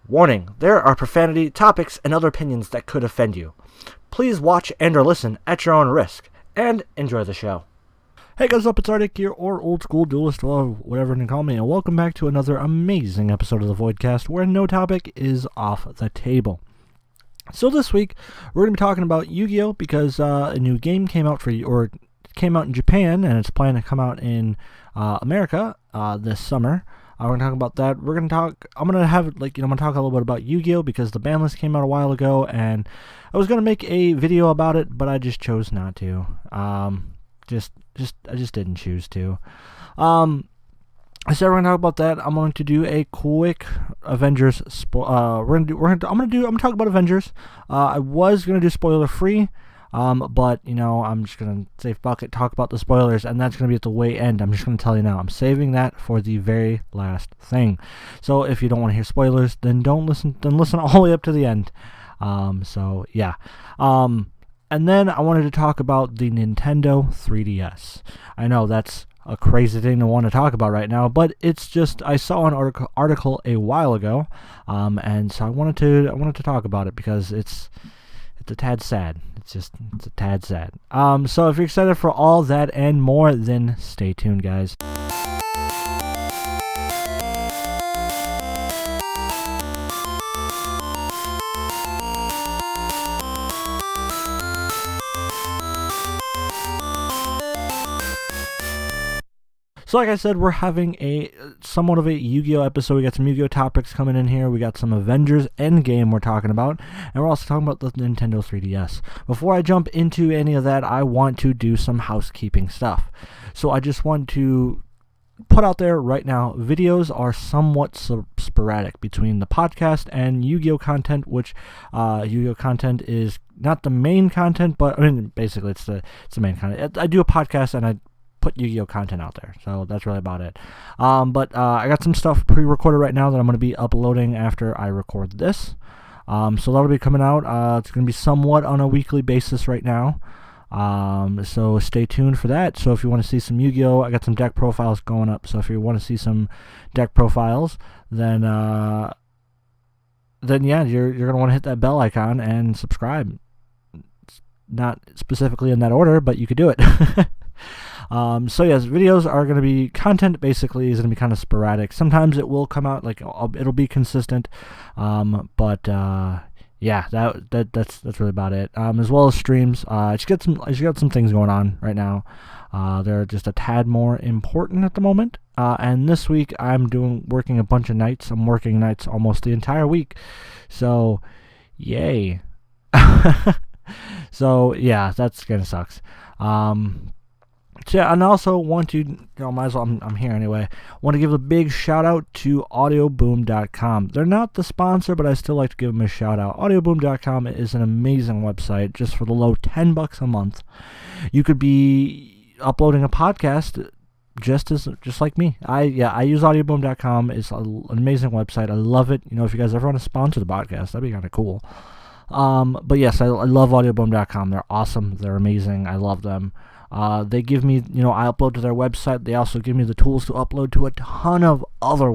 Warning, there are profanity, topics, and other opinions that could offend you. Please watch and or listen at your own risk, and enjoy the show. Hey guys, what's up? It's RDiK here, or Old School Duelist, or whatever you call me, and welcome back to another amazing episode of the Voidcast, where no topic is off the table. So this week, we're going to be talking about Yu-Gi-Oh! Because a new game came out came out in Japan, and it's planned to come out in America this summer. We're going to talk about that. I'm going to talk a little bit about Yu-Gi-Oh! Because the ban list came out a while ago, and I was going to make a video about it, but I just chose not to. I just didn't choose to. So we're going to talk about that. I'm going to do a quick Avengers. I'm going to talk about Avengers. I was going to do spoiler free. But, I'm just going to say fuck it, talk about the spoilers, and that's going to be at the way end. I'm just going to tell you now. I'm saving that for the very last thing. So if you don't want to hear spoilers, then listen all the way up to the end. And then I wanted to talk about the Nintendo 3DS. I know that's a crazy thing to want to talk about right now, but it's just, I saw an article a while ago, and so I wanted to talk about it because it's a tad sad. It's a tad sad. So if you're excited for all that and more, then stay tuned, guys. So like I said, we're having somewhat of a Yu-Gi-Oh! Episode. We got some Yu-Gi-Oh! Topics coming in here. We got some Avengers Endgame we're talking about. And we're also talking about the Nintendo 3DS. Before I jump into any of that, I want to do some housekeeping stuff. So I just want to put out there right now, videos are somewhat sporadic between the podcast and Yu-Gi-Oh! Content, which Yu-Gi-Oh! Content is not the main content, but basically it's the main content. I do a podcast and I put Yu-Gi-Oh! Content out there, so that's really about it. But I got some stuff pre-recorded right now that I'm going to be uploading after I record this. So that'll be coming out. It's going to be somewhat on a weekly basis right now. So stay tuned for that. So if you want to see some Yu-Gi-Oh! I got some deck profiles going up. So if you want to see some deck profiles, then yeah, you're going to want to hit that bell icon and subscribe. It's not specifically in that order, but you could do it. So yes, videos are going to be, content basically is going to be kind of sporadic. Sometimes it will come out, it'll be consistent, but yeah, that's really about it. As well as streams, I just got some things going on right now. They're just a tad more important at the moment. And this week I'm working a bunch of nights. I'm working nights almost the entire week, so yay. So yeah, that's kind of sucks. So yeah, and I also want to, might as well, I'm here anyway, want to give a big shout out to audioboom.com. They're not the sponsor, but I still like to give them a shout out. Audioboom.com is an amazing website. Just for the low $10 a month, you could be uploading a podcast just like me. I use audioboom.com. It's an amazing website. I love it. If you guys ever want to sponsor the podcast, that'd be kind of cool. But yes, I love audioboom.com. They're awesome. They're amazing. I love them. They give me, I upload to their website. They also give me the tools to upload to a ton of other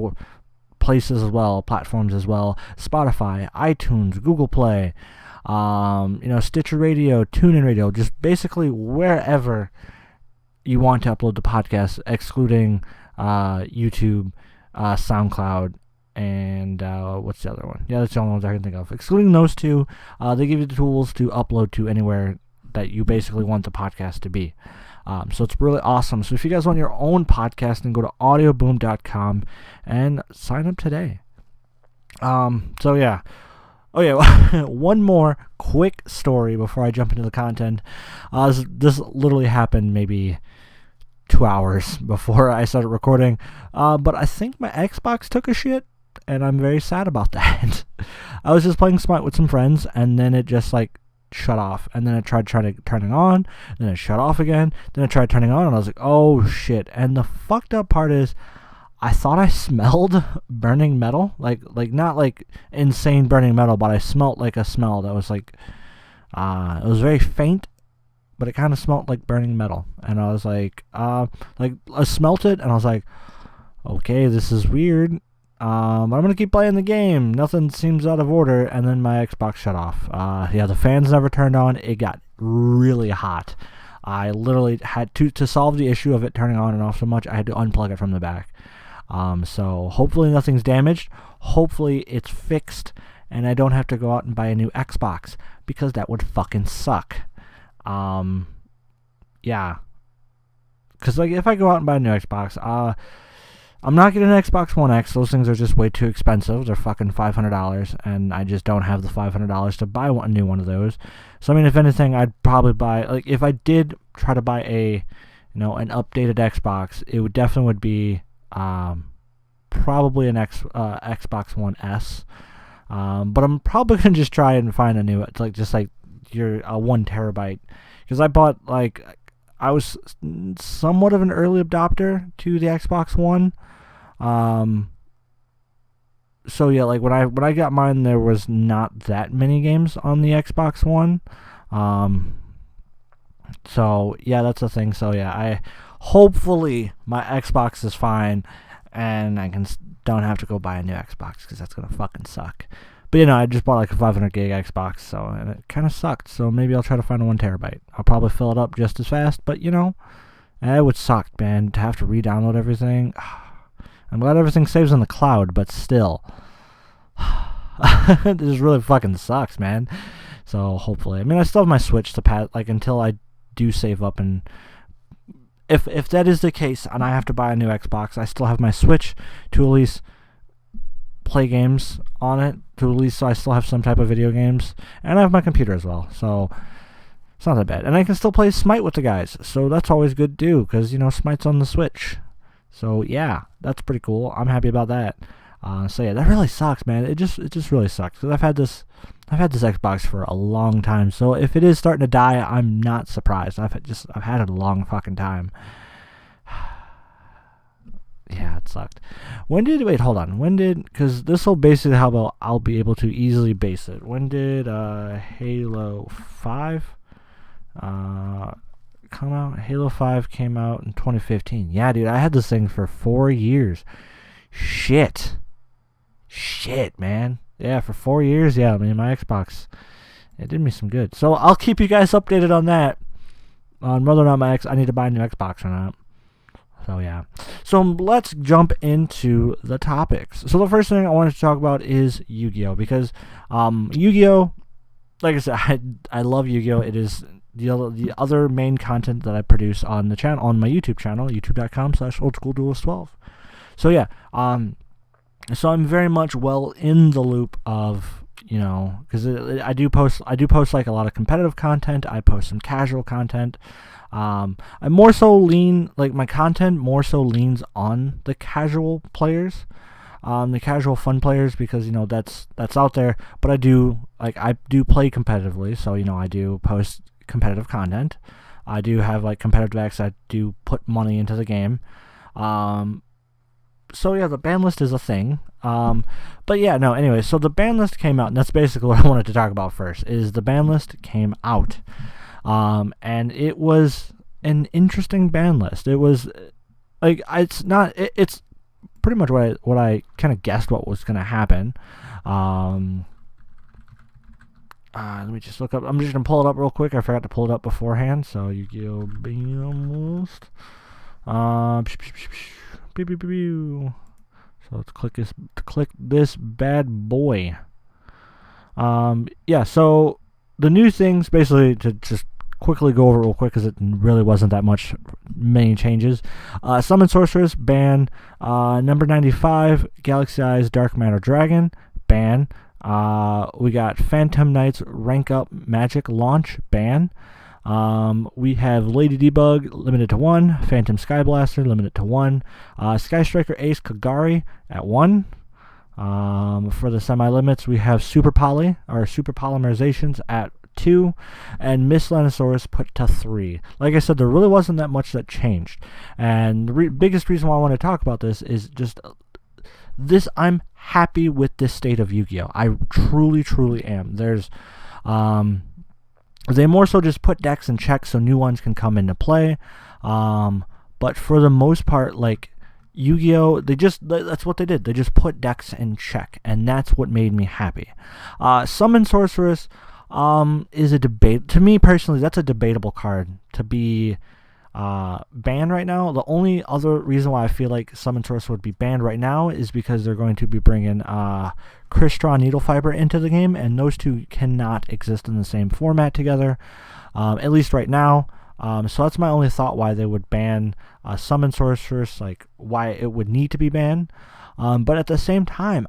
places as well, platforms as well. Spotify, iTunes, Google Play, Stitcher Radio, TuneIn Radio, just basically wherever you want to upload the podcast, excluding YouTube, SoundCloud, and what's the other one? Yeah, that's the only ones I can think of. Excluding those two, they give you the tools to upload to anywhere that you basically want the podcast to be. So it's really awesome. So if you guys want your own podcast, then go to audioboom.com and sign up today. So yeah. Oh yeah, one more quick story before I jump into the content. This literally happened maybe 2 hours before I started recording. But I think my Xbox took a shit, and I'm very sad about that. I was just playing Smite with some friends, and then it just shut off, and then I tried turning on, then it shut off again, then I tried turning on, and I was like, oh shit. And the fucked up part is, I thought I smelled burning metal, like not like insane burning metal, but I smelt like a smell that was it was very faint, but it kind of smelled like burning metal, and I was I smelt it, and I was like, okay, this is weird. I'm going to keep playing the game. Nothing seems out of order. And then my Xbox shut off. Yeah, the fans never turned on. It got really hot. I literally had to solve the issue of it turning on and off so much, I had to unplug it from the back. So hopefully nothing's damaged. Hopefully it's fixed. And I don't have to go out and buy a new Xbox. Because that would fucking suck. Yeah. Because like, if I go out and buy a new Xbox, I'm not getting an Xbox One X. Those things are just way too expensive. They're fucking $500, and I just don't have the $500 to buy a new one of those. So I mean, if anything, I'd probably buy, like, if I did try to buy an updated Xbox, it would definitely be probably an Xbox One S. But I'm probably gonna just try and find a new, your 1 terabyte, because I bought, like, I was somewhat of an early adopter to the Xbox One. So yeah, like when I got mine, there was not that many games on the Xbox One. So yeah, that's the thing. So yeah, hopefully my Xbox is fine, and I don't have to go buy a new Xbox, because that's gonna fucking suck. But I just bought like a 500 gig Xbox, and it kind of sucked. So maybe I'll try to find a 1 terabyte. I'll probably fill it up just as fast, but it would suck, man, to have to re-download everything. I'm glad everything saves in the cloud, but still, it just really fucking sucks, man. So hopefully, I still have my Switch to pat, like, until I do save up, and if that is the case, and I have to buy a new Xbox, I still have my Switch to at least play games on it, so I still have some type of video games, and I have my computer as well, so it's not that bad. And I can still play Smite with the guys, so that's always good to do, because Smite's on the Switch. So yeah, that's pretty cool. I'm happy about that. So yeah, that really sucks, man. It just really sucks, because I've had this Xbox for a long time. So if it is starting to die, I'm not surprised. I've had it a long fucking time. Yeah, it sucked. Hold on. Because this will basically how I'll be able to easily base it. When did Halo 5 come out? Halo 5 came out in 2015. Yeah, dude, I had this thing for 4 years. Shit, man. Yeah, for 4 years, yeah, my Xbox, it did me some good. So I'll keep you guys updated on that, on whether or not I need to buy a new Xbox or not. So yeah. So let's jump into the topics. So the first thing I wanted to talk about is Yu-Gi-Oh! Because Yu-Gi-Oh!, like I said, I love Yu-Gi-Oh! It is the other main content that I produce on the channel, on my YouTube channel, youtube.com/OldSchoolDuelist12. So yeah, so I'm very much well in the loop of, because I do post like a lot of competitive content. I post some casual content. I more so my content more so leans on the casual players, the casual fun players, because that's out there. But I do play competitively, so I do post competitive content. I do have like competitive decks. I do put money into the game. So yeah, the ban list is a thing. But yeah, no. Anyway, so the ban list came out, and that's basically what I wanted to talk about first. Is the ban list came out. And it was an interesting ban list. It was like, it's pretty much what I kind of guessed what was going to happen. Let me just look up. I'm just going to pull it up real quick. I forgot to pull it up beforehand. So Yu-Gi-Oh! Ban list. So let's click this bad boy. Yeah, so the new things, basically, to just quickly go over real quick, because it really wasn't that many changes. Summon Sorceress, ban. Number 95, Galaxy Eyes Dark Matter Dragon, ban. We got Phantom Knight's Rank Up Magic Launch, ban. We have Lady Debug, limited to 1. Phantom Skyblaster, limited to 1. Sky Striker Ace Kagari at 1. For the semi-limits, we have Super Polymerizations at 2, and Miss Lanosaurus put to 3. Like I said, there really wasn't that much that changed, and the biggest reason why I want to talk about this is just this. I'm happy with this state of Yu-Gi-Oh! I truly am. They more so just put decks in check so new ones can come into play, but for the most part, like, Yu-Gi-Oh! That's what they did. They just put decks in check, and that's what made me happy. Summon Sorceress is a debate. To me personally, that's a debatable card to be banned right now. The only other reason why I feel like Summon Sorceress would be banned right now is because they're going to be bringing Crystal Needle Fiber into the game, and those two cannot exist in the same format together, at least right now. So that's my only thought why they would ban Summon Sorceress, like why it would need to be banned. But at the same time,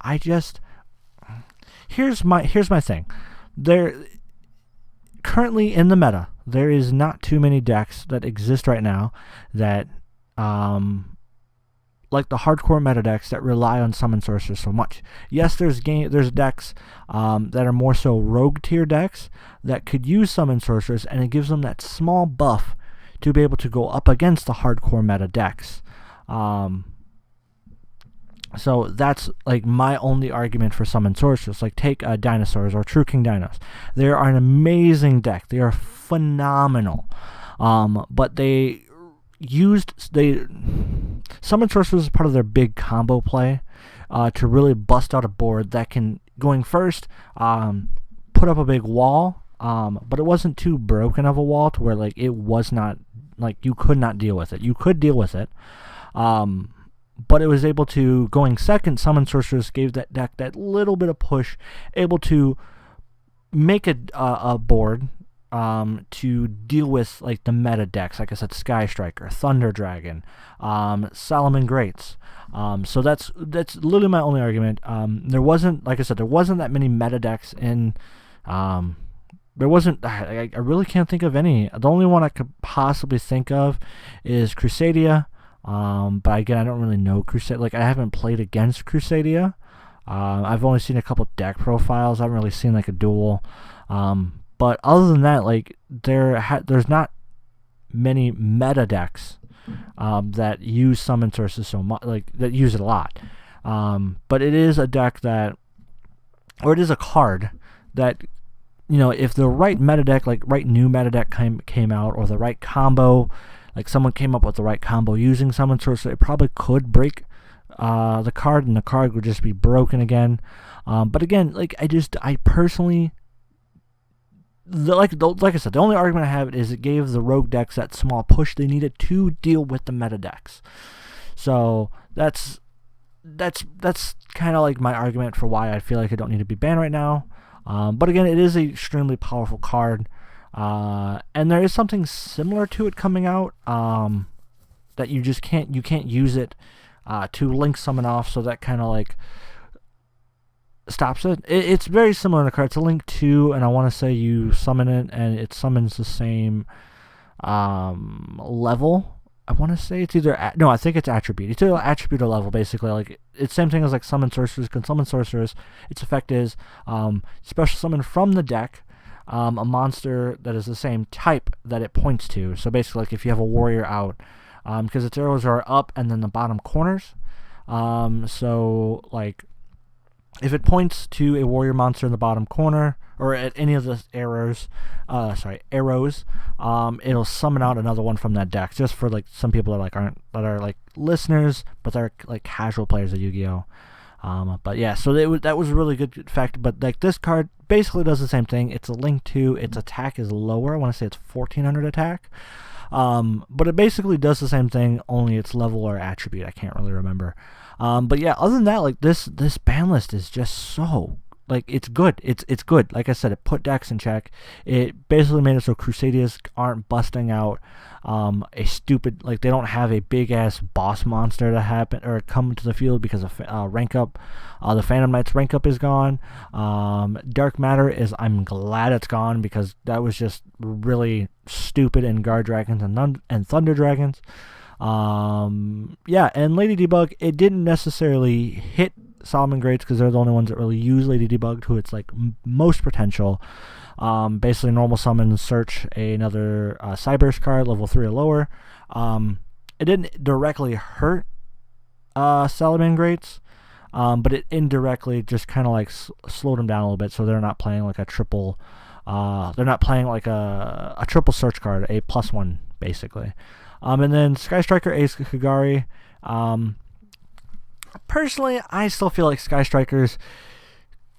here's my thing. There currently in the meta, there is not too many decks that exist right now that like the hardcore meta decks that rely on Summon Sorceress so much. Yes, there's decks that are more so rogue tier decks that could use Summon Sorceress, and it gives them that small buff to be able to go up against the hardcore meta decks. So that's like my only argument for Summon Sorceress. Like take Dinosaurs or True King Dinos. They are an amazing deck. They are phenomenal. But Summon Sorceress is part of their big combo play to really bust out a board that can, going first, put up a big wall, but it wasn't too broken of a wall to where like it was not, like you could not deal with it. You could deal with it, but it was able to, going second, Summon Sorceress gave that deck that little bit of push, able to make a board to deal with like the meta decks, like I said, Sky Striker, Thunder Dragon, Solomon Greats. So that's literally my only argument. There wasn't, like I said, there wasn't that many meta decks in. There wasn't. I really can't think of any. The only one I could possibly think of is Crusadia. But again, I don't really know Crusadia. Like I haven't played against Crusadia. I've only seen a couple deck profiles. I haven't really seen like a duel. But other than that, like there's not many meta decks that use Summon Sorceress so much, like that use it a lot. But it is a deck that, or it is a card that, you know, if the right meta deck, like right new meta deck came out, or the right combo, like someone came up with the right combo using Summon Sorceress, it probably could break the card, and the card would just be broken again. But again, like I personally. Like I said, the only argument I have is it gave the rogue decks that small push they needed to deal with the meta decks. So that's kind of like my argument for why I feel like I don't need to be banned right now. But again, it is an extremely powerful card, and there is something similar to it coming out that you can't use it to link summon off. So that kind of like stops it. It's very similar in the card. It's a link 2, and I want to say you summon it, and it summons the same level. I want to say it's either I think it's attribute. It's either attribute or level, basically. Like it's same thing as like Summon Sorceress. Can Summon Sorceress. Its effect is special summon from the deck a monster that is the same type that it points to. So basically, like if you have a warrior out, because its arrows are up and then the bottom corners. So like, if it points to a warrior monster in the bottom corner, or at any of the arrows, it'll summon out another one from that deck. Just for like some people that are like listeners, but they're like casual players of Yu-Gi-Oh. But yeah, so that was a really good effect. But like this card basically does the same thing. It's a link to, its attack is lower. I want to say it's 1400 attack. But it basically does the same thing, only its level or attribute. I can't really remember. But yeah, other than that, like this ban list is just so, like, it's good. It's good. Like I said, it put decks in check. It basically made it so Crusadias aren't busting out a stupid, like they don't have a big ass boss monster to happen or come to the field because of rank up. The Phantom Knight's rank up is gone. Dark Matter is, I'm glad it's gone, because that was just really stupid in Guard Dragons and Thunder Dragons. Yeah, and Lady Debug, it didn't necessarily hit Solomon Greats because they're the only ones that really use Lady Debug to its like most potential. Basically normal summon, search another Cyburst card, level 3 or lower. It didn't directly hurt Solomon Greats, but it indirectly just kind of like slowed them down a little bit, so they're not playing like a triple. They're not playing like a triple search card, a +1 basically. And then Sky Striker, Ace Kagari. Personally, I still feel like Sky Strikers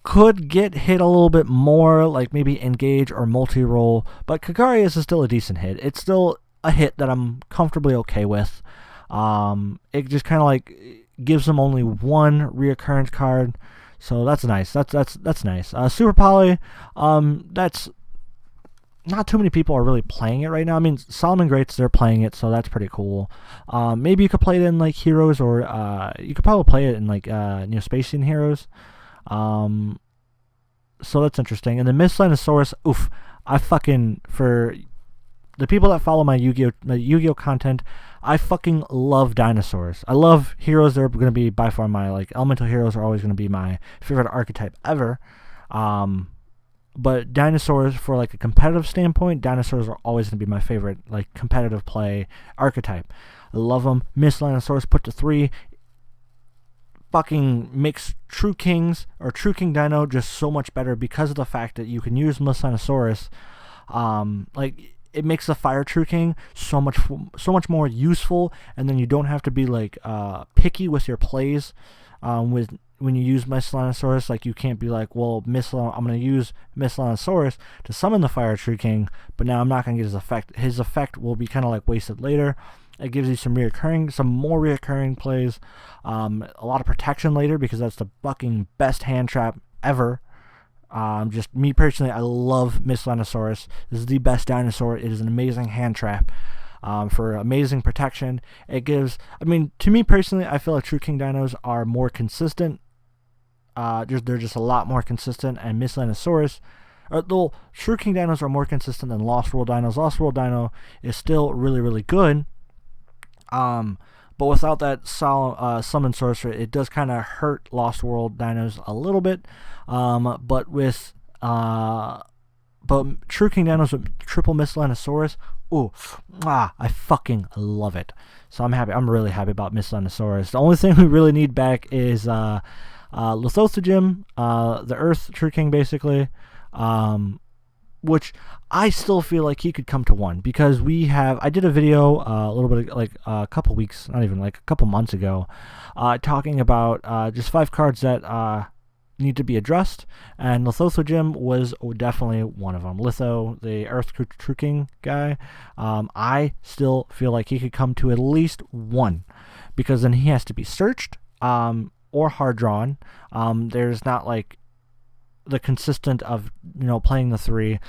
could get hit a little bit more, like maybe engage or multi-roll, but Kagari is still a decent hit. It's still a hit that I'm comfortably okay with. It just kind of like gives them only one reoccurrence card, so that's nice. That's nice. Super Poly, that's not too many people are really playing it right now. I mean, Solomon Greats, they're playing it, so that's pretty cool. Maybe you could play it in like Heroes, or you could probably play it in like Neospatian Heroes. So that's interesting. And the MiS-Lanosaurus, oof, for the people that follow my Yu-Gi-Oh content, I fucking love dinosaurs. I love heroes. They're going to be by far my, like, elemental heroes are always going to be my favorite archetype ever. But dinosaurs, for like a competitive standpoint, dinosaurs are always going to be my favorite, like, competitive play archetype. I love them. MiS-Lanosaurus put to 3 fucking makes True Kings or True King Dino just so much better because of the fact that you can use MiS-Lanosaurus. Like, it makes the Fire True King so much more useful, and then you don't have to be like picky with your plays. When you use MiS-Lanosaurus, like, you can't be like, well, I'm going to use MiS-Lanosaurus to summon the Fire True King, but now I'm not going to get his effect. His effect will be kind of like wasted later. It gives you some more reoccurring plays, a lot of protection later, because that's the fucking best hand trap ever. Just me personally, I love MiS-Lanosaurus. This is the best dinosaur. It is an amazing hand trap for amazing protection. It gives, I mean, to me personally, I feel like True King Dinos are more consistent. They're just a lot more consistent, and MiS-Lanosaurus, True King Dinos are more consistent than Lost World Dinos. Lost World Dino is still really, really good. But without that summon sorcerer, it does kind of hurt Lost World Dinos a little bit. But True King Dinos with triple MiS-Lanosaurus, I fucking love it. So I'm happy. I'm really happy about MiS-Lanosaurus. The only thing we really need back is Lithothagim, the Earth True King, basically. Which I still feel like he could come to 1, because I did a video a little bit, like a couple weeks, not even, like a couple months ago, talking about just 5 cards that need to be addressed, and Lithothagim was definitely one of them. Litho, the Earth True King guy, I still feel like he could come to at least 1, because then he has to be searched or hard drawn. There's not like the consistent of, playing the 3.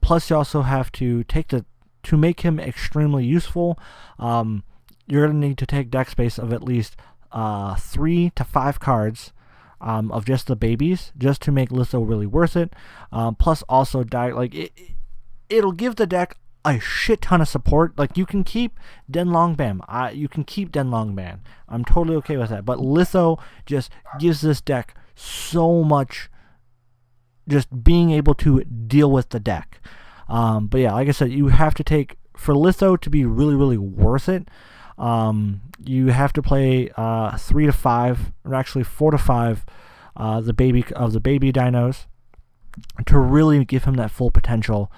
Plus, you also have to to make him extremely useful. You're going to need to take deck space of at least 3 to 5 cards of just the babies, just to make Litho really worth it. Plus, also it'll give the deck a shit ton of support. Like, you can keep Denlong Bam. You can keep Denlong Ban. I'm totally okay with that. But Litho just gives this deck so much, just being able to deal with the deck. But yeah, like I said, you have to take, for Litho to be really, really worth it, you have to play 3 to 5, or actually 4 to 5 the baby dinos to really give him that full potential,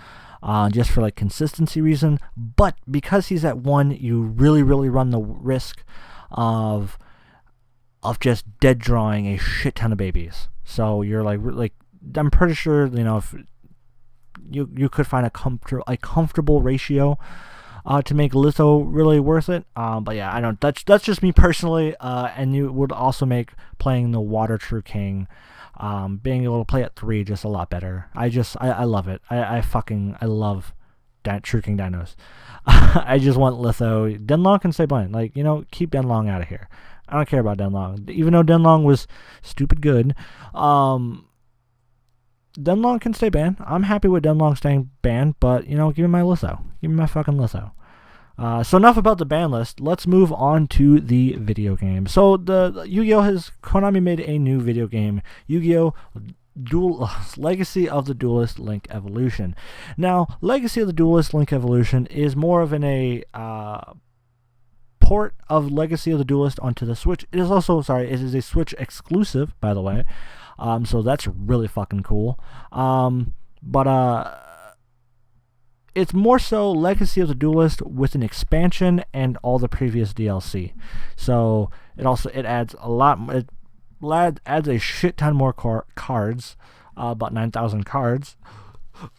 just for like consistency reason. But because he's at 1, you really, really run the risk of just dead drawing a shit ton of babies. So you're like I'm pretty sure, if you could find a comfortable ratio to make Litho really worth it. But yeah, I don't. That's just me personally. And you would also make playing the Water True King, being able to play at 3, just a lot better. I love it. I love True King Dinos. I just want Litho. Denlong can stay blind. Like, keep Denlong out of here. I don't care about Denlong, even though Denlong was stupid good. Denlong can stay banned. I'm happy with Denlong staying banned, but, give me my Litho. Give me my fucking Litho. So enough about the ban list. Let's move on to the video game. So the Konami made a new video game, Yu-Gi-Oh! Legacy of the Duelist Link Evolution. Now, Legacy of the Duelist Link Evolution is more of port of Legacy of the Duelist onto the Switch. It is a Switch exclusive, by the way. So that's really fucking cool. But it's more so Legacy of the Duelist with an expansion and all the previous DLC. So it adds a lot. It adds a shit ton more cards, about 9,000 cards.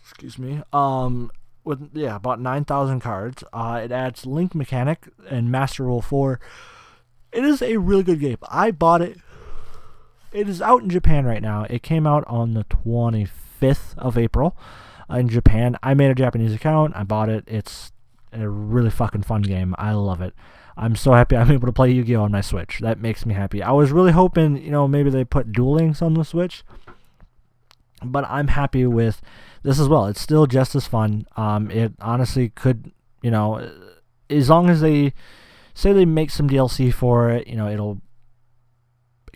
Excuse me. About 9,000 cards. It adds Link mechanic and Master Rule 4. It is a really good game. I bought it. It is out in Japan right now. It came out on the 25th of April in Japan. I made a Japanese account. I bought it. It's a really fucking fun game. I love it. I'm so happy I'm able to play Yu-Gi-Oh! On my Switch. That makes me happy. I was really hoping, maybe they put Duel Links on the Switch. But I'm happy with this as well. It's still just as fun. It honestly could, as long as they say they make some DLC for it, it'll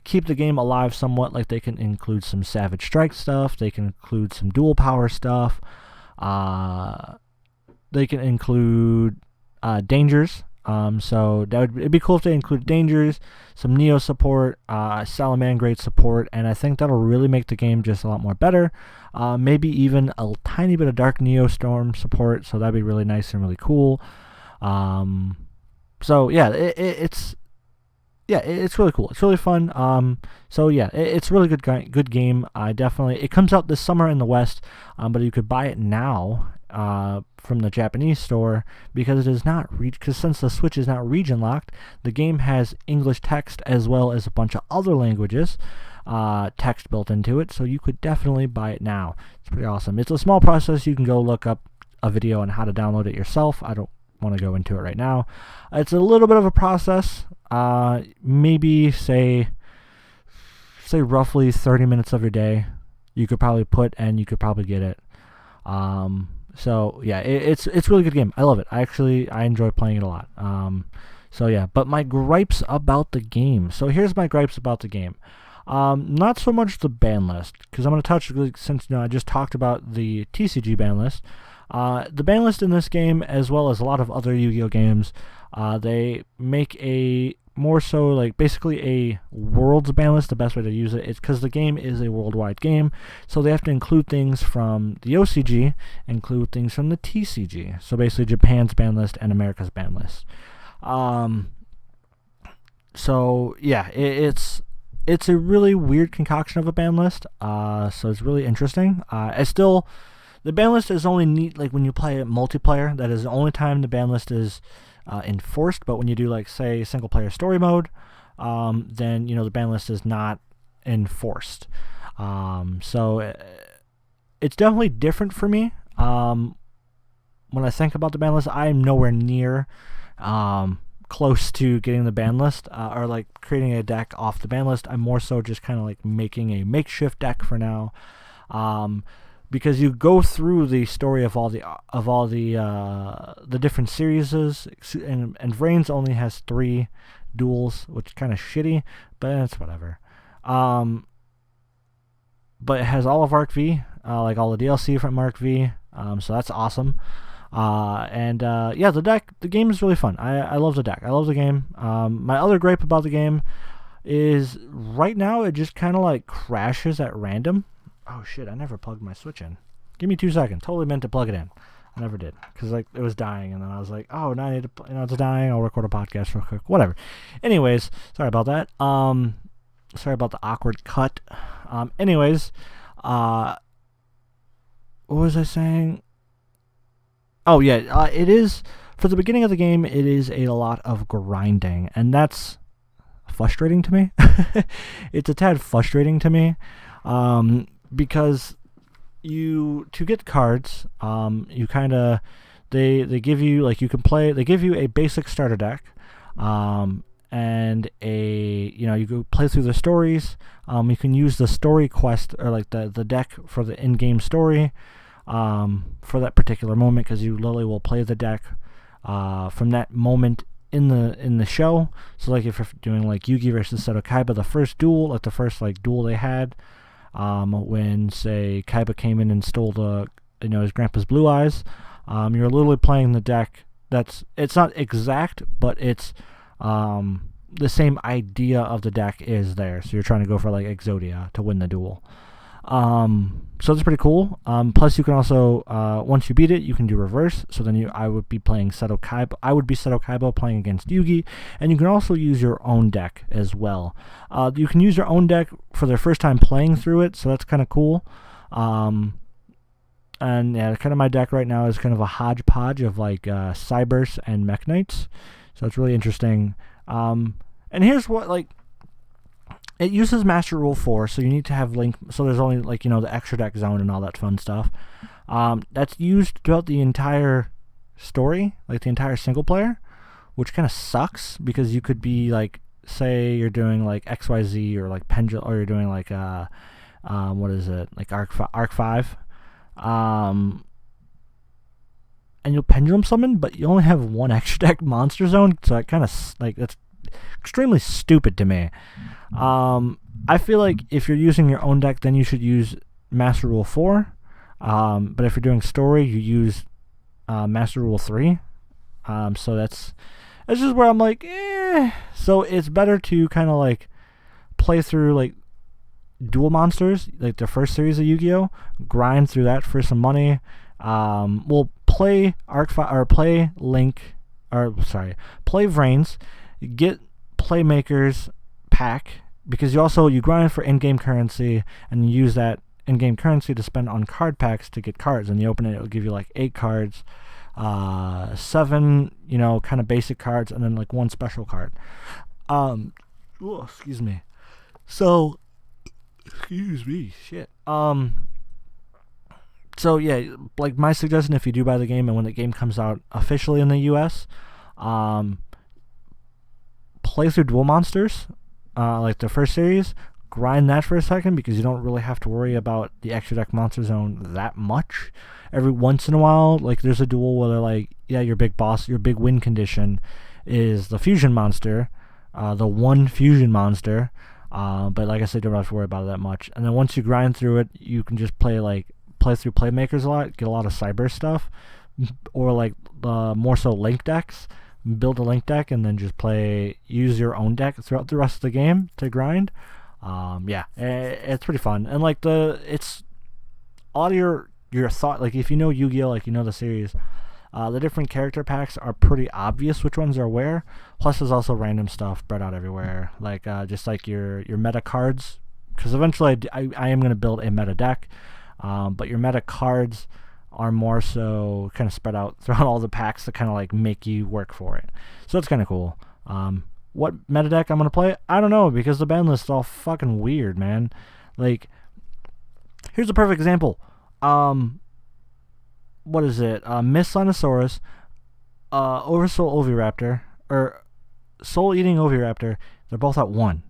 keep the game alive somewhat. Like they can include some Savage Strike stuff. They can include some dual power stuff. They can include dangers. So it'd be cool if they include dangers, some Neo support, Salamangreat support, and I think that'll really make the game just a lot more better. Maybe even a tiny bit of Dark Neo Storm support, so that'd be really nice and really cool. So yeah, it's really cool. It's really fun. So yeah, it's a really good game. It comes out this summer in the West, but you could buy it now from the Japanese store because it is not because since the Switch is not region locked, the game has English text as well as a bunch of other languages text built into it. So you could definitely buy it now. It's pretty awesome. It's a small process. You can go look up a video on how to download it yourself. I don't want to go into it right now. It's a little bit of a process. Maybe say roughly 30 minutes of your day you could probably put and you could probably get it. So yeah, it's a really good game. I love it. I enjoy playing it a lot. So yeah, but my gripes about the game. So here's my gripes about the game. Not so much the ban list, because I'm going to touch, since I just talked about the TCG ban list. The ban list in this game, as well as a lot of other Yu-Gi-Oh games, they make a more so like basically a world's ban list. The best way to use it is because the game is a worldwide game, so they have to include things from the OCG, include things from the TCG. So basically Japan's ban list and America's ban list. So yeah, it's a really weird concoction of a ban list. So it's really interesting. The ban list is only neat like when you play it multiplayer. That is the only time the ban list is enforced. But when you do like say single player story mode, then the ban list is not enforced. So it's definitely different for me. When I think about the ban list, I am nowhere near close to getting the ban list or like creating a deck off the ban list. I'm more so just kind of like making a makeshift deck for now. Because you go through the story of all the different series, and Vrains only has 3 duels, which is kind of shitty, but it's whatever. But it has all of Arc V, like all the DLC from Arc V, so that's awesome. Yeah, the game is really fun. I love the deck. I love the game. My other gripe about the game is right now it just kind of like crashes at random. Oh shit, I never plugged my Switch in. Give me 2 seconds. Totally meant to plug it in. I never did. Because like it was dying, and then I was like, oh, now I need to, it's dying, I'll record a podcast real quick. Whatever. Anyways, sorry about that. Sorry about the awkward cut. Anyways, what was I saying? Oh yeah, it is, for the beginning of the game, it is a lot of grinding, and that's frustrating to me. It's a tad frustrating to me. Because to get cards, you kind of, they give you, like, you can play, they give you a basic starter deck, and you go play through the stories. You can use the story quest, or like the deck for the in-game story, for that particular moment, because you literally will play the deck, from that moment in the show. So like if you're doing like Yugi versus Seto Kaiba, the first duel, like the first like duel they had, when say Kaiba came in and stole his grandpa's blue eyes, you're literally playing the deck. It's not exact, but it's the same idea of the deck is there. So you're trying to go for like Exodia to win the duel. So that's pretty cool. Plus, you can also once you beat it, you can do reverse. So then I would be playing Seto Kaiba. I would be Seto Kaiba playing against Yugi, and you can also use your own deck as well. You can use your own deck for the first time playing through it, so that's kind of cool. And yeah, kind of my deck right now is kind of a hodgepodge of like Cybers and Mech Knights, so it's really interesting. And here's what like. It uses Master Rule 4, so you need to have Link. So there's only like the extra deck zone and all that fun stuff. That's used throughout the entire story, like the entire single player, which kind of sucks because you could be like, say you're doing like XYZ or like Pendulum, or you're doing like what is it, like Arc 5, and you'll Pendulum summon, but you only have one extra deck monster zone, so it kind of like that's extremely stupid to me. I feel like if you're using your own deck, then you should use Master Rule 4. But if you're doing story, you use Master Rule 3. So that's just where I'm like, eh. So it's better to kind of like play through like Duel Monsters, like the first series of Yu-Gi-Oh, grind through that for some money. We'll play play Vrains, get Playmakers pack, because you grind for in-game currency and you use that in-game currency to spend on card packs to get cards, and you open it, it'll give you like 8 cards, 7 kind of basic cards, and then like 1 special card. Excuse me. So excuse me, shit. So yeah, like my suggestion, if you do buy the game and when the game comes out officially in the US, play through Duel Monsters, like the first series, grind that for a second, because you don't really have to worry about the extra deck monster zone that much. Every once in a while, like there's a duel where they're like, yeah, your big win condition is the fusion monster, the one fusion monster, but like I said, you don't have to worry about it that much. And then once you grind through it, you can just play through Playmakers a lot, get a lot of cyber stuff, or like more so Link decks. Build a Link deck and then just use your own deck throughout the rest of the game to grind. Yeah, it's pretty fun. And like it's all your thought, like if you know Yu-Gi-Oh, like the series, the different character packs are pretty obvious which ones are where. Plus there's also random stuff spread out everywhere, like just like your meta cards, because eventually I am going to build a meta deck, but your meta cards are more so kind of spread out throughout all the packs to kind of like make you work for it. So that's kind of cool. What meta deck I'm going to play? I don't know, because the ban list is all fucking weird, man. Like, here's a perfect example. What is it? MiS-Sinosaurus, Oversoul Oviraptor, or Soul Eating Oviraptor, they're both at 1.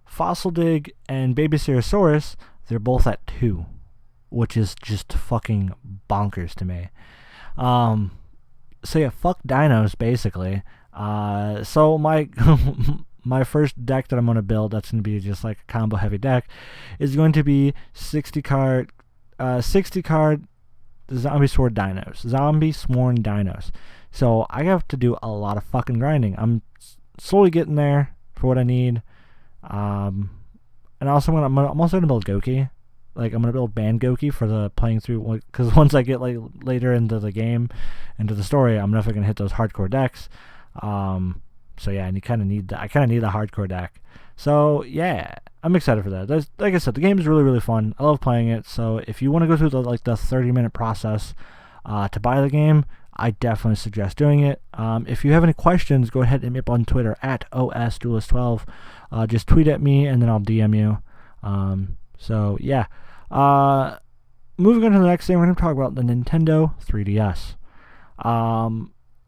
Fossil Dig and Baby Ceratosaurus, they're both at 2. Which is just fucking bonkers to me. So yeah, fuck dinos, basically. So my my first deck that I'm going to build, that's going to be just like a combo heavy deck, is going to be 60 card Zombie Sworn Dinos. So I have to do a lot of fucking grinding. I'm slowly getting there for what I need. And also I'm also going to build Goki. Like, I'm going to build Band Goki for the playing through, because once I get like later into the game, into the story, I'm definitely going to hit those hardcore decks. So yeah, and I kind of need a hardcore deck. So yeah, I'm excited for that. Like I said, the game is really, really fun. I love playing it. So if you want to go through the 30-minute process to buy the game, I definitely suggest doing it. If you have any questions, go ahead and hit me up on Twitter at OSDuelist12. Just tweet at me and then I'll DM you. So yeah. Moving on to the next thing, we're going to talk about the Nintendo 3DS.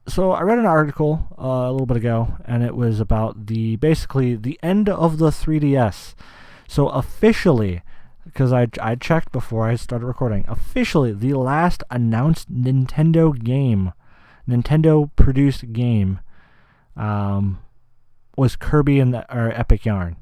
So I read an article a little bit ago, and it was about basically the end of the 3DS. So officially, because I checked before I started recording, officially the last announced Nintendo produced game, was Kirby and Epic Yarn.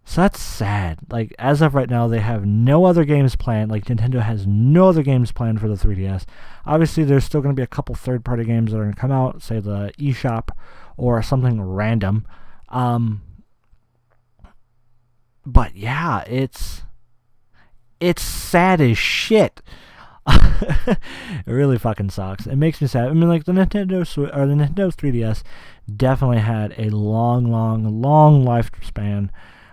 So that's sad. Like, as of right now, they have no other games planned. Like, Nintendo has no other games planned for the 3DS. Obviously, there's still going to be a couple third-party games that are going to come out, say the eShop or something random. But yeah, it's it's sad as shit. It really fucking sucks. It makes me sad. I mean, like the Nintendo the Nintendo 3DS definitely had a long lifespan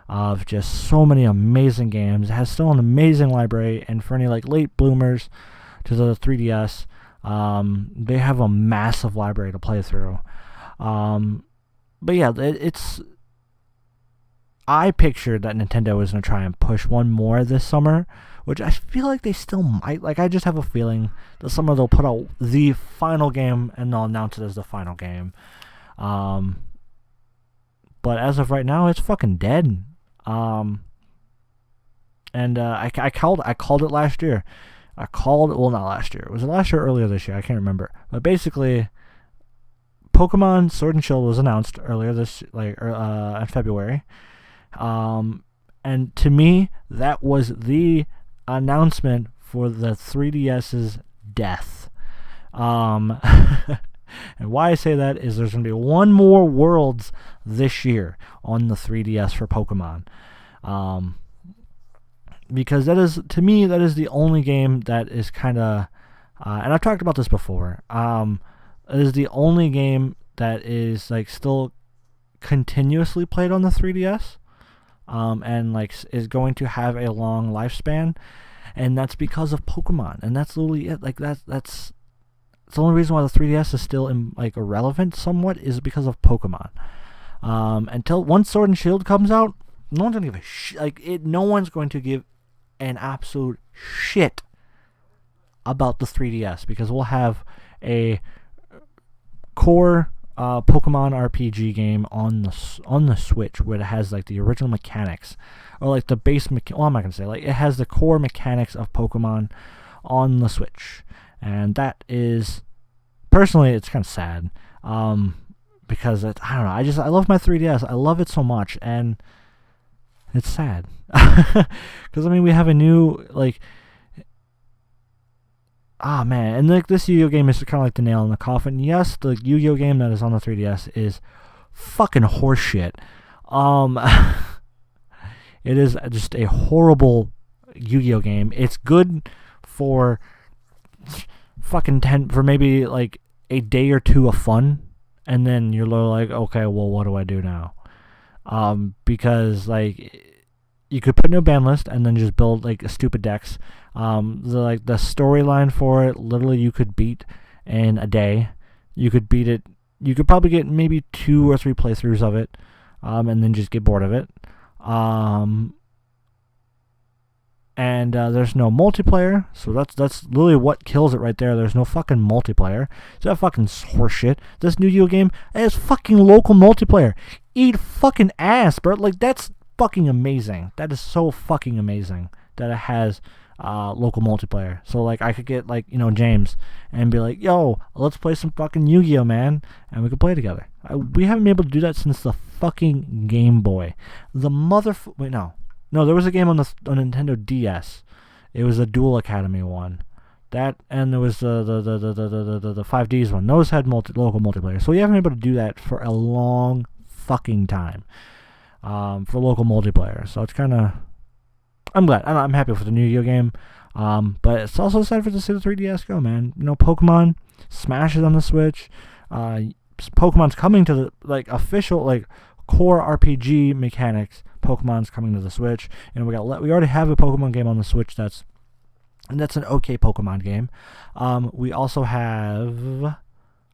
of just so many amazing games. It has still an amazing library, and for any like late bloomers to the 3DS, they have a massive library to play through. But yeah, it's. I pictured that Nintendo was going to try and push one more this summer, which I feel like they still might. Like, I just have a feeling this summer they'll put out the final game and they'll announce it as the final game. But as of right now, it's fucking dead. I called it last year. Well, not last year. Was it last year or earlier this year? I can't remember. But basically, Pokemon Sword and Shield was announced earlier in February. And to me, that was the announcement for the 3DS's death. And why I say that is there's going to be one more Worlds this year on the 3DS for Pokemon. Because that is, to me, that is the only game that is kind of, and I've talked about this before, it is the only game that is like still continuously played on the 3DS. And like is going to have a long lifespan, and that's because of Pokemon, and that's literally it. Like that's the only reason why the 3DS is still irrelevant somewhat is because of Pokemon. Until once Sword and Shield comes out, no one's gonna give a shit. No one's going to give an absolute shit about the 3DS because we'll have a core Pokemon RPG game on the Switch where it has like the original mechanics or like the base I'm not gonna say like it has the core mechanics of Pokemon on the Switch, and that is personally it's kind of sad because I don't know, I love my 3DS, I love it so much, and it's sad because I mean we have a new like. Ah, man, and like this Yu-Gi-Oh game is kind of like the nail in the coffin. Yes, the Yu-Gi-Oh game that is on the 3DS is fucking horseshit. It is just a horrible Yu-Gi-Oh game. It's good for for maybe like a day or two of fun, and then you're like, okay, well, what do I do now? Because like you could put no ban list and then just build like stupid decks. The storyline for it, literally you could beat in a day. You could beat it. You could probably get maybe 2 or 3 playthroughs of it, and then just get bored of it. And there's no multiplayer, so that's literally what kills it right there. There's no fucking multiplayer. So that fucking horseshit. This new Yu-Gi-Oh game has fucking local multiplayer. Eat fucking ass, bro. Like that's fucking amazing. That is so fucking amazing that it has local multiplayer. So like I could get like James and be like, yo, let's play some fucking Yu-Gi-Oh, man, and we could play together. We haven't been able to do that since the fucking Game Boy. Wait, no, there was a game on Nintendo DS. It was a Duel Academy one. That, and there was the 5Ds one. Those had local multiplayer. So we haven't been able to do that for a long fucking time. For local multiplayer, so it's kind of. I'm glad. I'm happy with the new Yu-Gi-Oh game, but it's also sad for to see the 3DS go, man. Pokemon Smash is on the Switch. Pokemon's coming to the official core RPG mechanics. Pokemon's coming to the Switch, and we already have a Pokemon game on the Switch that's an okay Pokemon game. We also have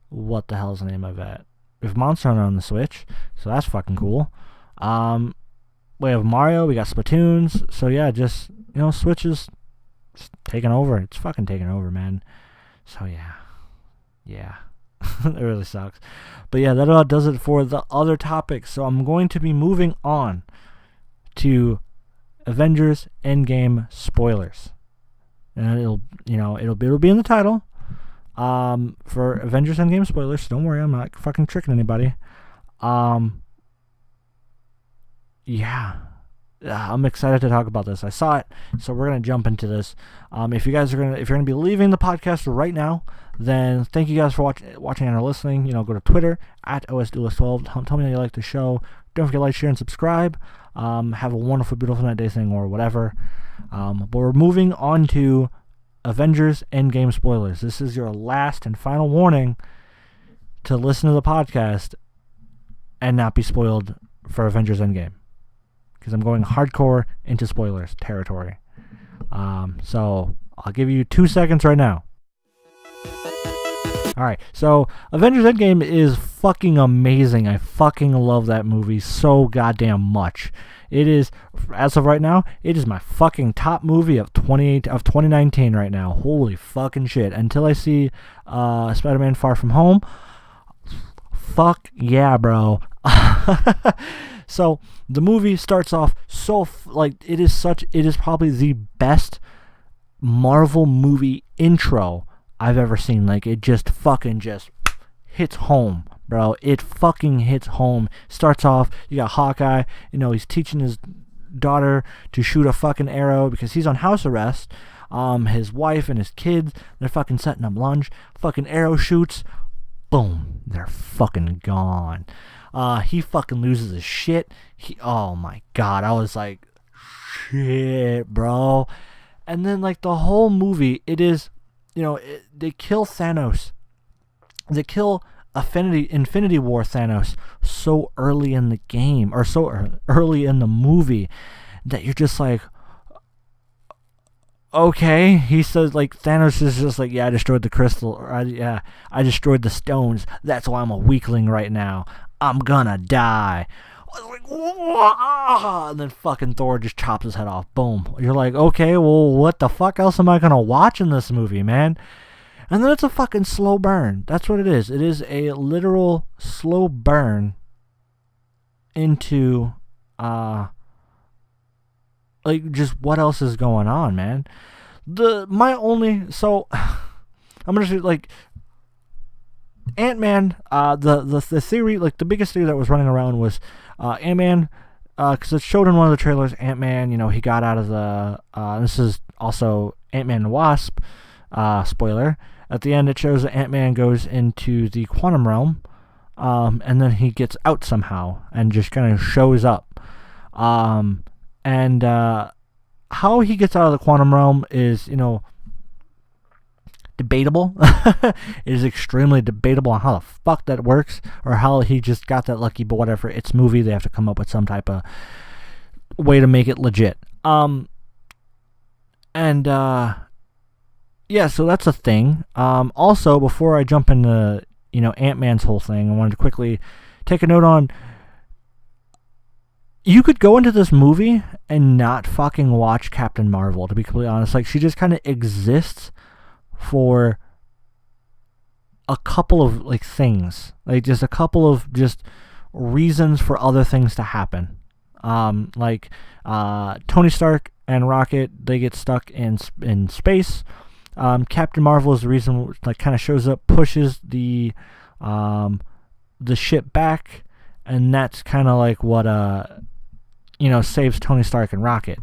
what the hell is the name of it? We have Monster Hunter on the Switch, so that's fucking cool. We have Mario, we got Splatoons, so yeah, just, Switch is just taking over. It's fucking taking over, man. So yeah. It really sucks. But yeah, that about does it for the other topics. So I'm going to be moving on to Avengers Endgame spoilers. And it'll be in the title. For Avengers Endgame spoilers, so don't worry, I'm not fucking tricking anybody. Yeah, I'm excited to talk about this. I saw it, so we're gonna jump into this. If you're gonna be leaving the podcast right now, then thank you guys for watching and listening. Go to Twitter at OSDuelist12. Tell me how you like the show. Don't forget to like, share, and subscribe. Have a wonderful, beautiful night, day, thing, or whatever. But we're moving on to Avengers Endgame spoilers. This is your last and final warning to listen to the podcast and not be spoiled for Avengers Endgame, because I'm going hardcore into spoilers territory. So I'll give you 2 seconds right now. Alright, so Avengers Endgame is fucking amazing. I fucking love that movie so goddamn much. It is, as of right now, it is my fucking top movie of 2019 right now. Holy fucking shit. Until I see Spider-Man Far From Home, fuck yeah, bro. So the movie starts off so it is probably the best Marvel movie intro I've ever seen. Like, it just fucking just hits home, bro. It fucking hits home. Starts off, you got Hawkeye, he's teaching his daughter to shoot a fucking arrow because he's on house arrest. His wife and his kids, they're fucking setting up lunch. Fucking arrow shoots. Boom. They're fucking gone. He fucking loses his shit. Oh my god. I was like, shit, bro. And then, like, the whole movie, it is, they kill Thanos. They kill Infinity War Thanos so early in the game, or so early in the movie, that you're just like, okay. He says, like, Thanos is just like, yeah, I destroyed the crystal, or I destroyed the stones. That's why I'm a weakling right now. I'm gonna die. I was like, whoa! And then fucking Thor just chops his head off. Boom. You're like, okay, well, what the fuck else am I gonna watch in this movie, man? And then it's a fucking slow burn. That's what it is. It is a literal slow burn into, like, just what else is going on, man. I'm gonna say, like, Ant-Man, the theory, like, the biggest theory that was running around was, Ant-Man, because it showed in one of the trailers, Ant-Man, he got out of the, this is also Ant-Man and Wasp, spoiler. At the end, it shows that Ant-Man goes into the quantum realm, and then he gets out somehow, and just kind of shows up. And how he gets out of the quantum realm is, debatable. It is extremely debatable on how the fuck that works, or how he just got that lucky, but whatever. It's movie. They have to come up with some type of way to make it legit. Yeah, so that's a thing. Also, before I jump into, Ant-Man's whole thing, I wanted to quickly take a note on, you could go into this movie and not fucking watch Captain Marvel, to be completely honest. Like, she just kind of exists for a couple of, like, things. Like, just a couple of just reasons for other things to happen. Like, Tony Stark and Rocket, they get stuck in space. Captain Marvel is the reason, like, kind of shows up, pushes the ship back, and that's kind of like what saves Tony Stark and Rocket.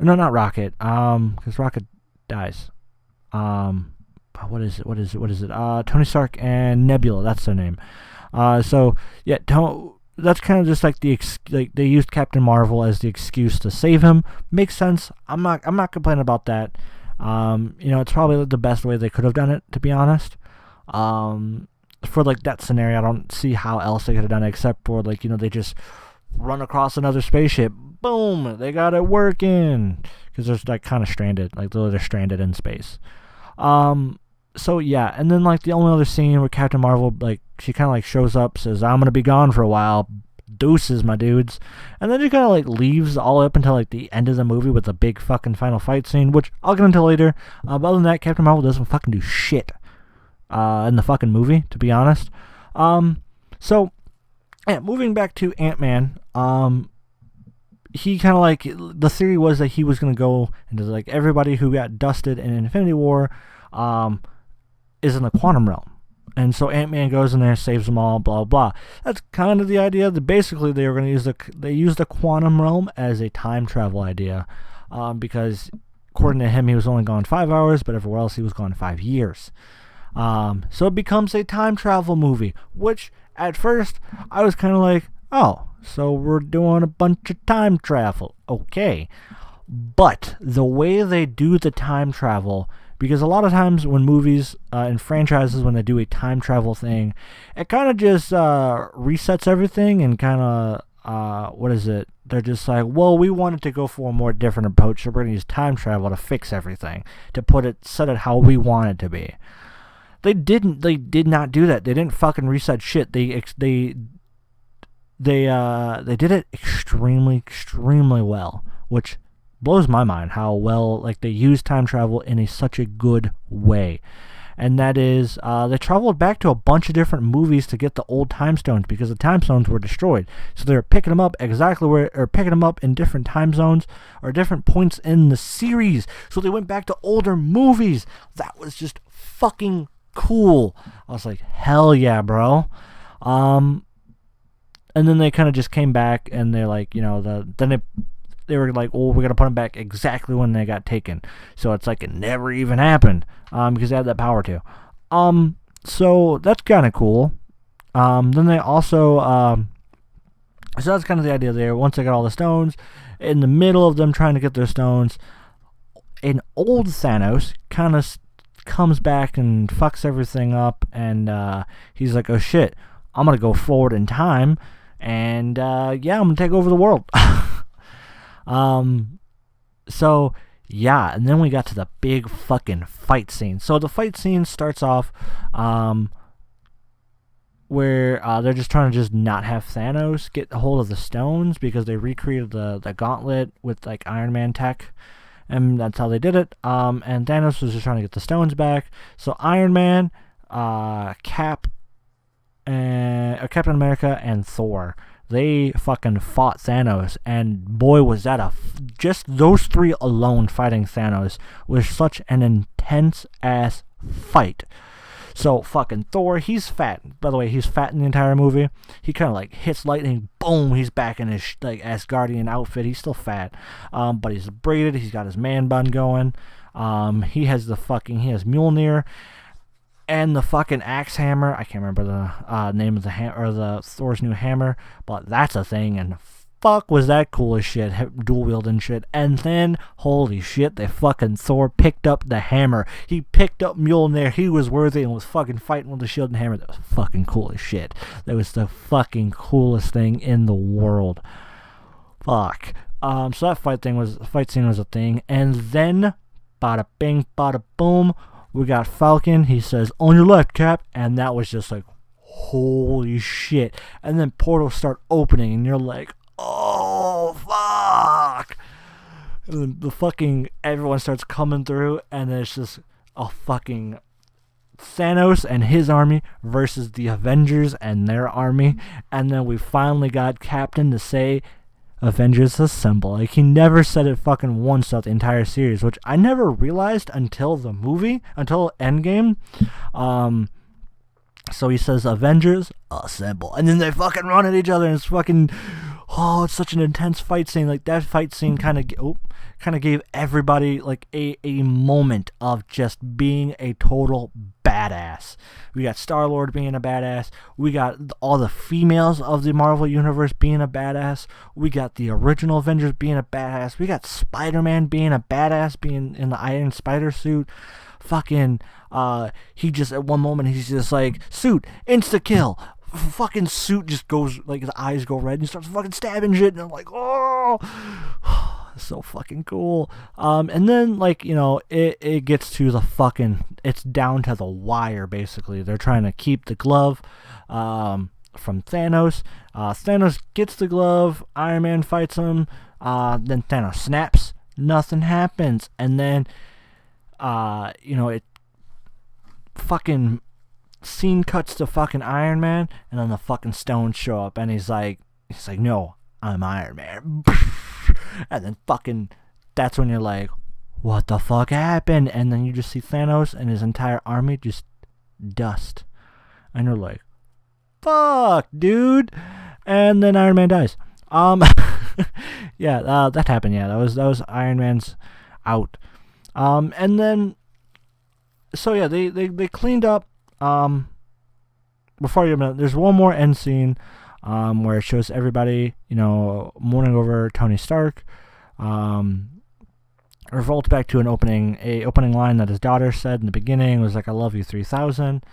No, not Rocket. Because Rocket dies. What is it? Tony Stark and Nebula. That's their name. So yeah, that's kind of just like they used Captain Marvel as the excuse to save him. Makes sense. I'm not complaining about that. It's probably the best way they could have done it, to be honest. For, like, that scenario, I don't see how else they could have done it, except for, like, they just run across another spaceship. Boom! They got it working! Because they're, like, kind of stranded. Like, they're stranded in space. So, yeah. And then, like, the only other scene where Captain Marvel, like, she kind of, like, shows up, says, I'm gonna be gone for a while. Deuces, my dudes. And then she kind of, like, leaves all up until, like, the end of the movie with the big fucking final fight scene, which I'll get into later. But other than that, Captain Marvel doesn't fucking do shit in the fucking movie, to be honest. So, yeah, moving back to Ant-Man, he kind of, like, the theory was that he was going to go into, like, everybody who got dusted in Infinity War is in the quantum realm. And so Ant-Man goes in there, saves them all, blah, blah. That's kind of the idea. That basically, they were going to use they used the quantum realm as a time travel idea, because according to him, he was only gone 5 hours, but everywhere else he was gone 5 years. So it becomes a time travel movie, which at first I was kind of like, oh, so we're doing a bunch of time travel. Okay. But the way they do the time travel, because a lot of times when movies and franchises, when they do a time travel thing, it kind of just resets everything and kind of, what is it? They're just like, well, we wanted to go for a more different approach, so we're going to use time travel to fix everything, to set it how we want it to be. They did not do that. They didn't fucking reset shit. They did it extremely, extremely well, which blows my mind how well they use time travel in such a good way. And that is, they traveled back to a bunch of different movies to get the old time stones because the time stones were destroyed. So they were picking them up picking them up in different time zones or different points in the series. So they went back to older movies. That was just fucking cool. I was like, hell yeah, bro. And then they kind of just came back and they're like, they were like, oh, we're going to put them back exactly when they got taken. So it's like it never even happened, because they had that power to. So that's kind of cool. Then they also, so that's kind of the idea there. Once they got all the stones, in the middle of them trying to get their stones, an old Thanos kind of comes back and fucks everything up, and he's like, oh shit, I'm going to go forward in time, and I'm going to take over the world. So yeah, and then we got to the big fucking fight scene. So the fight scene starts off, where they're just trying to just not have Thanos get a hold of the stones because they recreated the gauntlet with Iron Man tech, and that's how they did it. And Thanos was just trying to get the stones back. So Iron Man, Captain America, and Thor, they fucking fought Thanos, and boy, was that just those three alone fighting Thanos was such an intense-ass fight. So, fucking Thor, he's fat. By the way, he's fat in the entire movie. He kind of, hits lightning, boom, he's back in his, Asgardian outfit. He's still fat, but he's braided, he's got his man bun going. He has Mjolnir, and the fucking axe hammer. I can't remember the name of the hammer, or the Thor's new hammer, but that's a thing, and fuck was that cool as shit, dual wielding shit. And then, holy shit, Thor picked up the hammer. He picked up Mjolnir. He was worthy and was fucking fighting with the shield and hammer. That was fucking cool as shit. That was the fucking coolest thing in the world. Fuck. So that fight scene was a thing, and then, bada bing, bada boom. We got Falcon. He says, on your left, Cap. And that was just like, holy shit. And then portals start opening, and you're like, oh, fuck. And then everyone starts coming through, and it's just a fucking Thanos and his army versus the Avengers and their army. And then we finally got Captain to say, Avengers Assemble. He never said it fucking once throughout the entire series, which I never realized until Endgame. So he says, Avengers Assemble. And then they fucking run at each other, and it's fucking, it's such an intense fight scene. That fight scene kind of gave everybody a moment of just being a total badass. We got Star-Lord being a badass. We got all the females of the Marvel Universe being a badass. We got the original Avengers being a badass. We got Spider-Man being a badass, being in the Iron Spider suit. Fucking, he just, at one moment, he's just like, suit, insta-kill. Fucking suit just goes, the eyes go red, and he starts fucking stabbing shit, and I'm like, oh, so fucking cool. And then, it gets to the fucking, it's down to the wire, basically. They're trying to keep the glove, from Thanos. Thanos gets the glove, Iron Man fights him, then Thanos snaps, nothing happens, and then, it fucking scene cuts to fucking Iron Man, and then the fucking stones show up, and he's like, no, I'm Iron Man. And then fucking, that's when you're like, what the fuck happened? And then you just see Thanos and his entire army just dust. and you're like, fuck, dude. And then Iron Man dies. Yeah, that happened. Yeah, that was Iron Man's out. And then, so yeah, they cleaned up. Before you, there's one more end scene, where it shows everybody, mourning over Tony Stark. Revolt back to an opening line that his daughter said in the beginning. It was like, "I love you 3000,"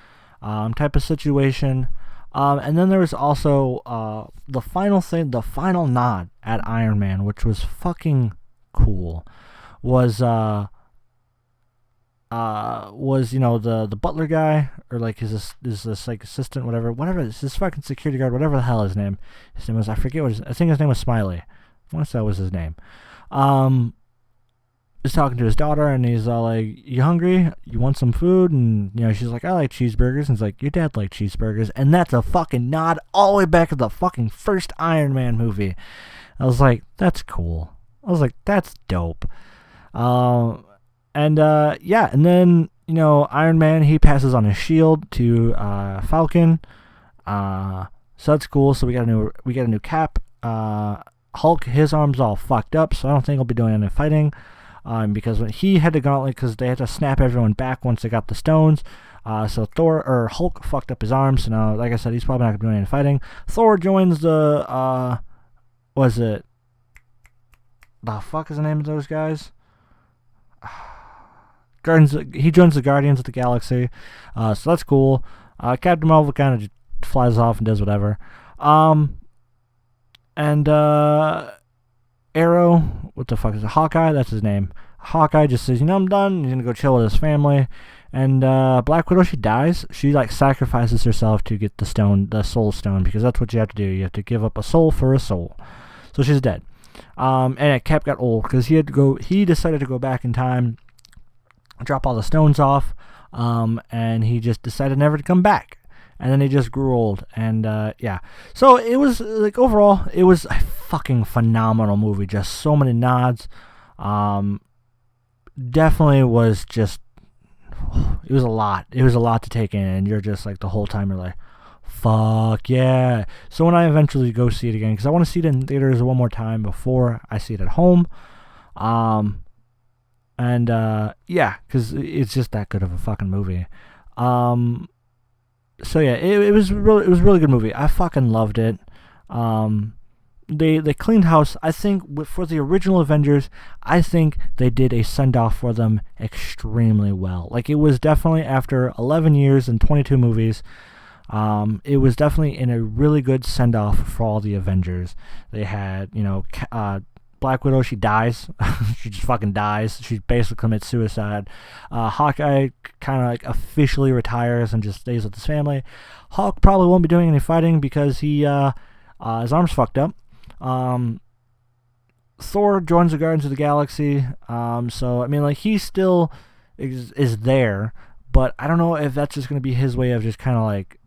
type of situation. And then there was also the final nod at Iron Man, which was fucking cool. Was the butler guy, or like his like assistant, whatever his fucking security guard, whatever the hell his name was. I forget I think his name was Smiley. I want to say that was his name. Is talking to his daughter, and he's all like, "You hungry? You want some food?" And she's like, "I like cheeseburgers." And he's like, "Your dad liked cheeseburgers." And that's a fucking nod all the way back to the fucking first Iron Man movie. I was like, that's cool. I was like, that's dope. And then Iron Man, he passes on his shield to Falcon. So that's cool. So we got a new Cap. Hulk, his arm's all fucked up, so I don't think he'll be doing any fighting. Because when he had the gauntlet, because they had to snap everyone back once they got the stones. So Hulk fucked up his arm. So now, like I said, he's probably not doing any fighting. Thor joins the the fuck is the name of those guys? He joins the Guardians of the Galaxy. So that's cool. Captain Marvel kind of just flies off and does whatever. Arrow, what the fuck is it? Hawkeye, that's his name. Hawkeye just says, I'm done. He's gonna go chill with his family. And Black Widow, she dies. She like sacrifices herself to get the soul stone, because that's what you have to do. You have to give up a soul for a soul. So she's dead. And Cap got old because he decided to go back in time, drop all the stones off, and he just decided never to come back. And then he just grew old, and yeah. So it was like, overall, it was a fucking phenomenal movie. Just so many nods. Definitely was just, it was a lot. It was a lot to take in, and you're just like, the whole time you're like, fuck yeah. So when I eventually go see it again, because I want to see it in theaters one more time before I see it at home. Yeah, because it's just that good of a fucking movie. So yeah, it was a really good movie. I fucking loved it. They cleaned house. I think for the original Avengers, I think they did a send-off for them extremely well. Like, it was definitely, after 11 years and 22 movies, it was definitely in a really good send-off for all the Avengers. They had, Black Widow, she dies. She just fucking dies. She basically commits suicide. Hawkeye kind of like officially retires and just stays with his family. Hulk probably won't be doing any fighting because his arm's fucked up. Thor joins the Guardians of the Galaxy. So I mean, like, he still is there, but I don't know if that's just going to be his way of just kind of like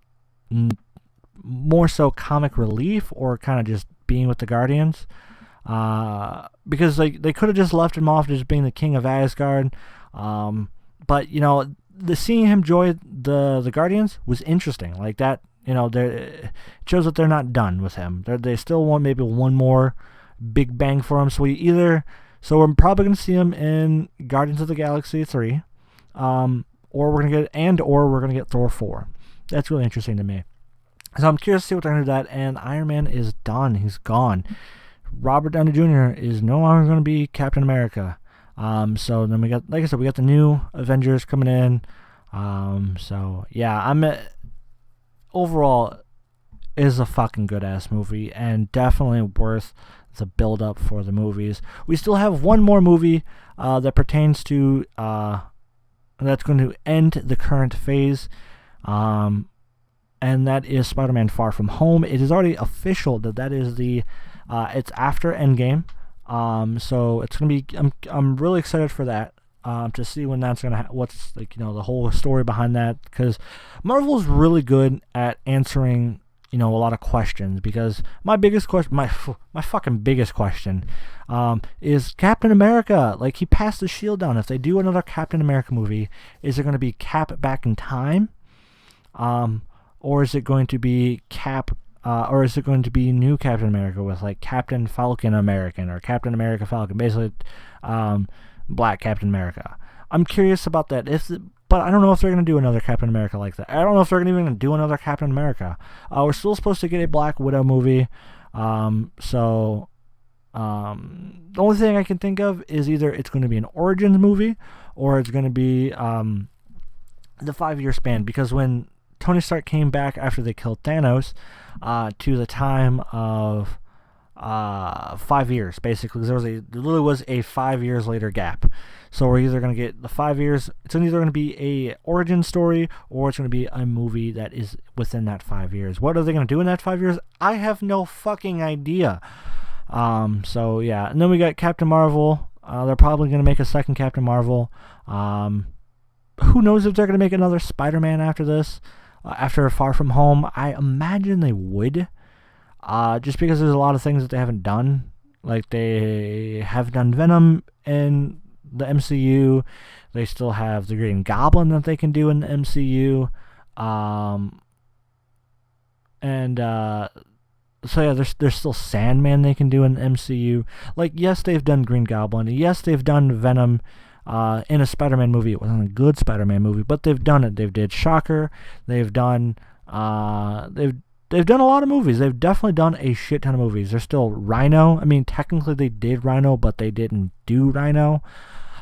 more so comic relief, or kind of just being with the Guardians. Because like, they could have just left him off just being the king of Asgard. But seeing him join the Guardians was interesting. Like that, it shows that they're not done with him. They still want maybe one more big bang for him. So we're probably gonna see him in Guardians of the Galaxy 3, or we're gonna get Thor 4. That's really interesting to me. So I'm curious to see what they're gonna do with that. And Iron Man is done. He's gone. Robert Downey Jr. is no longer going to be Captain America. So then we got the new Avengers coming in. So yeah, overall, is a fucking good ass movie, and definitely worth the build up for the movies. We still have one more movie that pertains to that's going to end the current phase. And that is Spider-Man Far From Home. It is already official that is it's after Endgame. So it's gonna be. I'm really excited for that. To see when that's gonna. What's the whole story behind that? Because Marvel's really good at answering a lot of questions. Because my biggest question, my fucking biggest question, is Captain America. Like, he passed the shield down. If they do another Captain America movie, is there gonna be Cap back in time? or is it going to be or is it going to be new Captain America with like Captain Falcon American or Captain America Falcon, basically Black Captain America? I'm curious about that. But I don't know if they're going to do another Captain America like that. I don't know if they're even going to do another Captain America. We're still supposed to get a Black Widow movie. The only thing I can think of is either it's going to be an Origins movie or it's going to be the 5-year span. Because when Tony Stark came back after they killed Thanos, to the time of 5 years, basically, because there literally was a 5 years later gap. So we're either going to get the 5 years, it's either going to be a origin story or it's going to be a movie that is within that 5 years. What are they going to do in that 5 years? I have no fucking idea. So yeah, and then we got Captain Marvel. They're probably going to make a second Captain Marvel. Who knows if they're going to make another Spider-Man after this, after Far From Home. I imagine they would. Just because there's a lot of things that they haven't done. Like, they have done Venom in the MCU. They still have the Green Goblin that they can do in the MCU. So yeah, there's still Sandman they can do in the MCU. Like, yes, they've done Green Goblin. Yes, they've done Venom in a Spider-Man movie. It wasn't a good Spider-Man movie, but they've done it. They've did Shocker. They've done They've done a lot of movies. They've definitely done a shit ton of movies. There's still Rhino. I mean, technically they did Rhino, but they didn't do Rhino.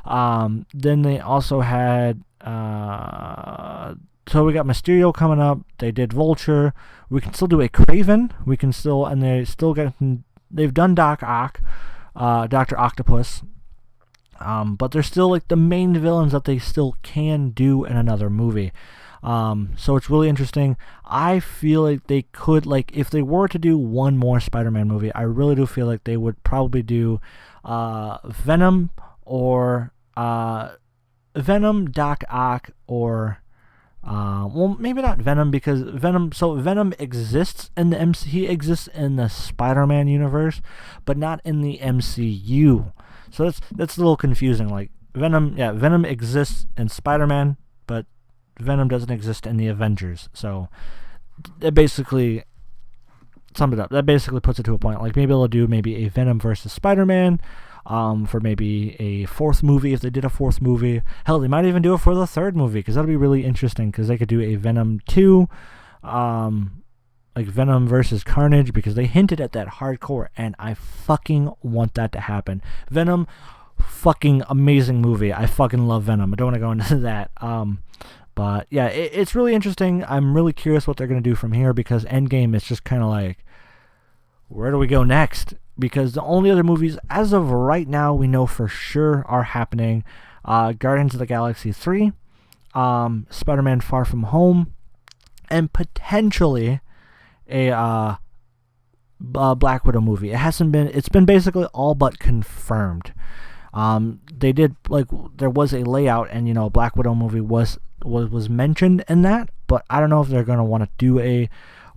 Then they also had... so we got Mysterio coming up. They did Vulture. We can still do a Kraven. We can still... And they still get... They've done Doc Ock. Dr. Octopus. But they're still like the main villains that they still can do in another movie. So it's really interesting. I feel like they could, like, if they were to do one more Spider-Man movie, I really do feel like they would probably do Venom or Venom, Doc Ock, or well, maybe not Venom, because Venom exists in the he exists in the Spider-Man universe, but not in the MCU. So that's a little confusing. Like, Venom exists in Spider-Man, but Venom doesn't exist in the Avengers. So that basically sums it up. That basically puts it to a point. Like, maybe they'll do maybe a Venom versus Spider-Man for maybe a fourth movie, if they did a fourth movie. Hell, they might even do it for the third movie, because that'll be really interesting, because they could do a Venom 2, like Venom versus Carnage, because they hinted at that hardcore, and I fucking want that to happen. Venom, fucking amazing movie. I fucking love Venom. I don't want to go into that. But yeah, it's really interesting. I'm really curious what they're going to do from here, because Endgame is just kind of like, where do we go next? Because the only other movies, as of right now, we know for sure are happening. Guardians of the Galaxy 3, Spider-Man Far From Home, and potentially a Black Widow movie. It's been basically all but confirmed. They did, like, there was a layout, and, you know, Black Widow movie was mentioned in that, but I don't know if they're going to want to do a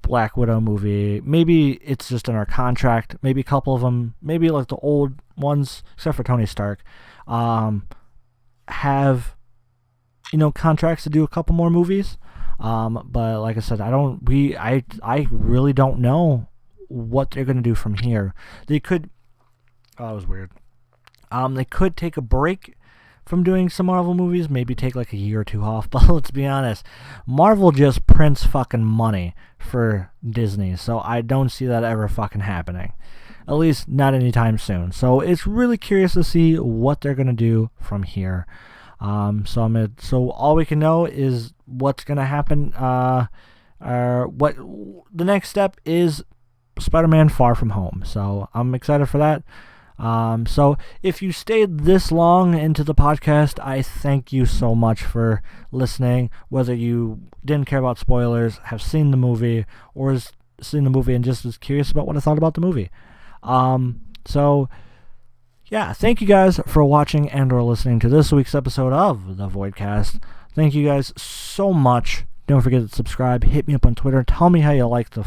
Black Widow movie. Maybe it's just in our contract. Maybe a couple of them, maybe like the old ones, except for Tony Stark, have, you know, contracts to do a couple more movies. But like I said, I really don't know what they're going to do from here. They could, that was weird. They could take a break from doing some Marvel movies, maybe take like a year or two off, but let's be honest, Marvel just prints fucking money for Disney, so I don't see that ever fucking happening. At least not anytime soon. So it's really curious to see what they're going to do from here. So all we can know is what's going to happen. What the next step is Spider-Man Far From Home. So I'm excited for that. So if you stayed this long into the podcast, I thank you so much for listening. Whether you didn't care about spoilers, have seen the movie, or has seen the movie and just was curious about what I thought about the movie. So yeah, thank you guys for watching and or listening to this week's episode of the Voidcast. Thank you guys so much. Don't forget to subscribe. Hit me up on Twitter. Tell me how you like the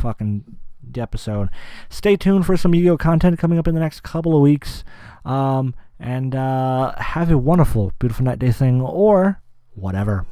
episode. Stay tuned for some Yu-Gi-Oh content coming up in the next couple of weeks. And have a wonderful, beautiful night, day, thing, or whatever.